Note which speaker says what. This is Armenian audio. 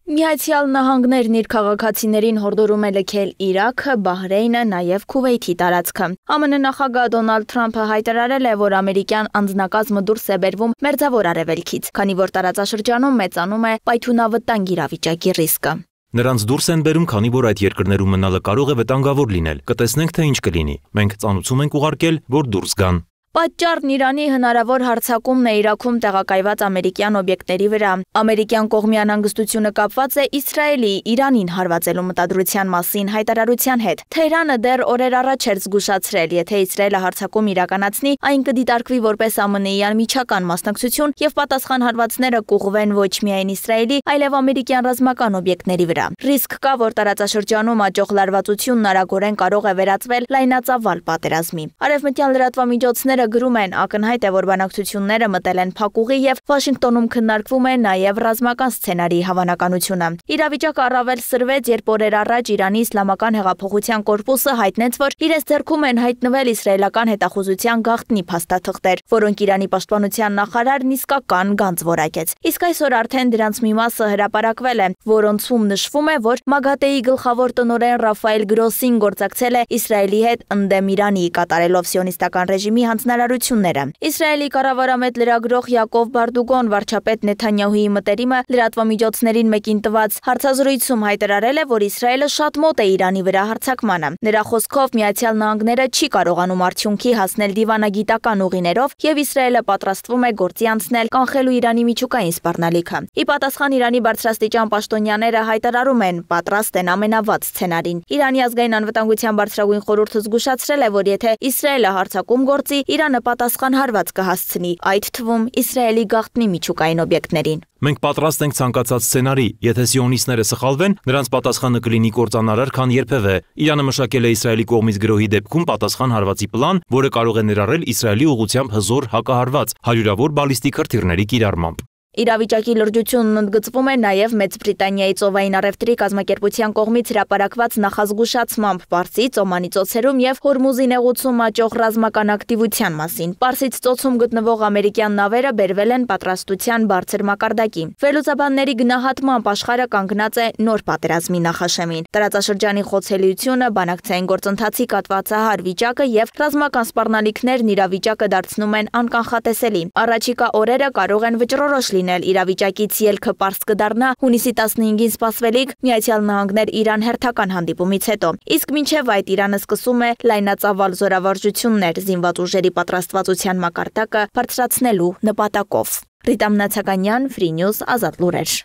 Speaker 1: Միացյալ Նահանգներն իր քաղաքացիներին հորդորում է լքել Իրաքը, Բահրեյնը, նաև Քուվեյթի տարածքը։ ԱՄՆ նախագահ Դոնալդ Թրամփը հայտարարել է, որ ամերիկյան անձնակազմը դուրս է բերվում Մերձավոր Արևելքից, քանի որ տարածաշրջանում մեծանում է պայթյունավտանգ իրավիճակի ռիսկը։
Speaker 2: Նրանց դուրս են բերում, քանի որ այդ երկրներում մնալը կարող է վտանգավոր լինել։ Կտեսնենք, թե ինչ կլինի։ Մենք ծանուցում ենք ուղարկել, որ դուրս գան։
Speaker 1: Պատճառն Իրանի հնարավոր հարձակումն է Իրաքում տեղակայված ամերիկյան օբյեկտների վրա։ Ամերիկյան կողմի անհանգստությունը կապված է Իսրայելի Իրանին հարվածելու մտադրության մասին հայտարարության հետ։ Թեհրանը դեռ օրեր առաջ էր զգուշացրել, եթե Իսրայելը հարձակում իրականացնի, այն կդիտարկվի որպես ԱՄՆ-ի անմիջական մասնակցություն եւ պատասխան հարվածները կուղղվեն ոչ միայն Իսրայելի, այլև ամերիկյան ռազմական օբյեկտների վրա։ Ռիսկ կա, որ տարածաշրջանում աճող լարվածությունն արագորեն կարող է վերածվել լայնածավալ պատերազմի։ Արևմտյան լրատվամիջոցները գրում են, ակնհայտ է, որ բանակցությունները մտել են փակուղի եւ Վաշինգտոնում քննարկվում է նաեւ ռազմական սցենարի հավանականությունը։ Իրավիճակը առավել սրվեց, երբ օրեր առաջ Իրանի Իսլամական հեղափոխության կորպուսը հայտնեց, որ իրենց ձեռքում են հայտնվել իսրայելական հետախուզության գաղտնի փաստաթղթեր, որոնք Իրանի պաշտպանության նախարարն իսկական գանձ որակեց։ Իսկ այսօր արդեն դրանց մի մասը հրապարակվել է, որոնցում նշվում է, որ ՄԱԳԱՏԵ-ի գլխավոր տնօրեն Ռաֆայել Գրոսին գործակցել է Իսրայելի հետ ընդդեմ Իրանի, կատարելով սիոնիստական ռեժիմի հանձնարարությունները։ Իսրայելի կառավարամետ լրագրող Յակով Բարդուգոն վարչապետ Նեթանյահուի մտերիմը լրատվամիջոցներին մեկին տված հարցազրույցում հայտարարել է, որ Իսրայելը շատ մոտ է Իրանի վրա հարձակմանը։ Նրա խոսքով Միացյալ Նահանգները չի կարողանում արդյունքի հասնել դիվանագիտական ուղիներով եւ Իսրայելը պատրաստվում է գործի անցնել կանխելու Իրանի միջուկային սպառնալիքը։ Ի պատասխան Իրանի բարձրաստիճան պաշտոնյաները հայտարարում են, պատրաստ են ամենավատ սցենարին։ Իրանի ազգային անվտանգության բարձրագույն խորհուրդը զգուշացրել է, որ եթե Իսրայելը հարձակում գործի, Իրանը պատասխան հարված կհասցնի, այդ թվում Իսրայելի գաղտնի միջուկային օբյեկտներին։
Speaker 2: Մենք պատրաստ ենք ցանկացած սցենարի, եթե սիոնիստները սխալվեն, նրանց պատասխանը կլինի կործանարար, քան երբևէ։ Իրանը մշակել է Իսրայելի կողմից գրոհի դեպքում պատասխան հարվածի պլան, որը կարող է ներառել Իսրայելի ուղղությամբ հզոր հակահարված, հարյուրավոր բալիստիկ հրթիռների կիրառմամբ։
Speaker 1: Իրավիճակի լրջությունն ընդգծվում է նաև Մեծ Բրիտանիայի ծովային առևտրի կազմակերպության կողմից հրապարակված նախազգուշացմամբ Պարսից, Օմանի ծոցերում եւ Հորմուզի նեղուցում աճող ռազմական ակտիվության մասին։ Պարսից ծոցում գտնվող ամերիկյան նավերը բերվել են պատրաստության բարձր մակարդակի։ Վերլուծաբանների գնահատմամբ աշխարհը կանգնած է նոր պատերազմի նախաշեմին։ Տարածաշրջանի խոցելիությունը, բանակցային գործընթացի կատվածահար վիճակը եւ ռազմական սպառնալիքներն իրավիճակը դարձնում են անկանխատեսելի։ Առաջիկա օրերը կարող են վճռորոշ լինել իրավիճակից ելքը պարզ կդառնա հունիսի 15-ին սպասվելիք Միացյալ Նահանգներ Իրան հերթական հանդիպումից հետո։ Իսկ մինչև այդ Իրանը սկսում է լայնածավալ զորավարժություններ զինված ուժերի պատրաստվածության մակարդակը բարձրացնելու նպատակով։ Ռիտամ Նացականյան, Free News, Ազատ լուրեր։